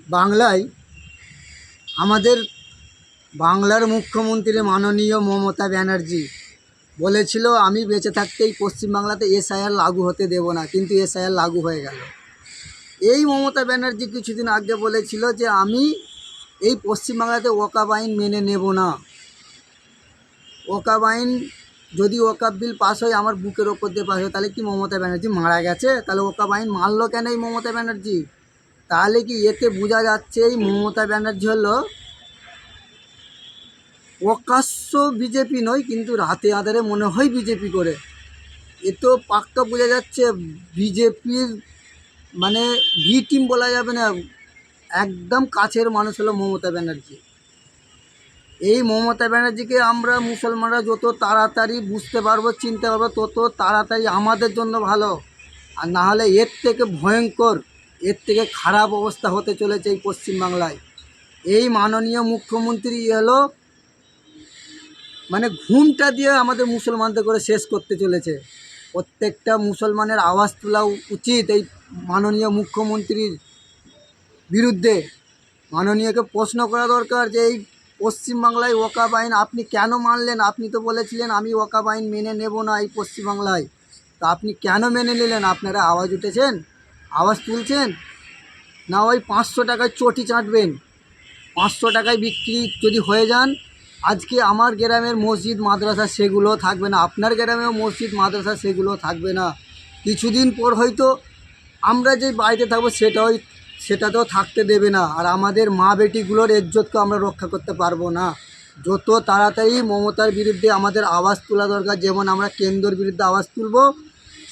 বাংলায় আমাদের বাংলার মুখ্যমন্ত্রী মাননীয় মমতা ব্যানার্জি বলেছিল আমি বেঁচে থাকতেই পশ্চিমবাংলাতে এসআইআর লাগু হতে দেব না, কিন্তু এসআইআর লাগু হয়ে গেল। এই মমতা ব্যানার্জি কিছুদিন আগে বলেছিল যে আমি এই পশ্চিমবাংলাতে ওয়াকফ আইন মেনে নেব না। ওয়াকফ আইন যদি ওয়াকফ বিল পাস হয় আমার বুকের ওপর দিয়ে পাস হয়, তাহলে কি মমতা ব্যানার্জি মারা গেছে? তাহলে ওয়াকফ আইন মানলো কেন এই মমতা ব্যানার্জি? তাহলে কি এতে বোঝা যাচ্ছে এই মমতা ব্যানার্জি হলো প্রকাশ্য বিজেপি নয়, কিন্তু রাতে আধারে মনে হয় বিজেপি করে। এ তো পাক্কা বোঝা যাচ্ছে বিজেপির মানে বি টিম বলা যাবে না, একদম কাছের মানুষ হলো মমতা ব্যানার্জি। এই মমতা ব্যানার্জিকে আমরা মুসলমানরা যত তাড়াতাড়ি বুঝতে পারবো, চিনতে পারবো, তত তাড়াতাড়ি আমাদের জন্য ভালো। আর না হলে এর থেকে ভয়ঙ্কর, এর থেকে খারাপ অবস্থা হতে চলেছে এই পশ্চিমবাংলায়। এই মাননীয় মুখ্যমন্ত্রী হলো মানে ঘুমটা দিয়ে আমাদের মুসলমানদের করে শেষ করতে চলেছে। প্রত্যেকটা মুসলমানের আওয়াজ তোলা উচিত এই মাননীয় মুখ্যমন্ত্রীর বিরুদ্ধে। মাননীয়কে প্রশ্ন করা দরকার যে এই পশ্চিমবাংলায় ওয়াকফ আইন আপনি কেন মানলেন? আপনি তো বলেছিলেন আমি ওয়াকফ আইন মেনে নেব না এই পশ্চিমবাংলায়, তা আপনি কেন মেনে নিলেন? আপনারা আওয়াজ উঠেছেন, আওয়াজ তুলছেন না? ওই 500 টাকায় চটি চাটবেন, 500 টাকায় বিক্রি যদি হয়ে যান, আজকে আমার গ্রামের মসজিদ মাদ্রাসা সেগুলো থাকবে না, আপনার গ্রামেও মসজিদ মাদ্রাসা সেগুলো থাকবে না। কিছুদিন পর হয়তো আমরা যে বাড়িতে থাকবো সেটাতেও থাকতে দেবে না। আর আমাদের মা বেটিগুলোর ইজ্জতকে আমরা রক্ষা করতে পারবো না। যত তাড়াতাড়ি মমতার বিরুদ্ধে আমাদের আওয়াজ তোলা দরকার, যেমন আমরা কেন্দ্রের বিরুদ্ধে আওয়াজ তুলব,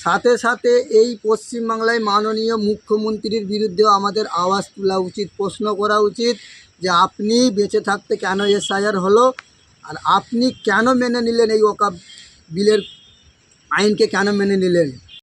সাথে সাথে এই পশ্চিমবাংলায় মাননীয় মুখ্যমন্ত্রীর বিরুদ্ধেও আমাদের আওয়াজ তোলা উচিত, প্রশ্ন করা উচিত যে আপনি বেঁচে থাকতে কেন এসআইআর হলো, আর আপনি কেন মেনে নিলেন এই ওয়াকফ বিলের আইনকে, কেন মেনে নিলেন?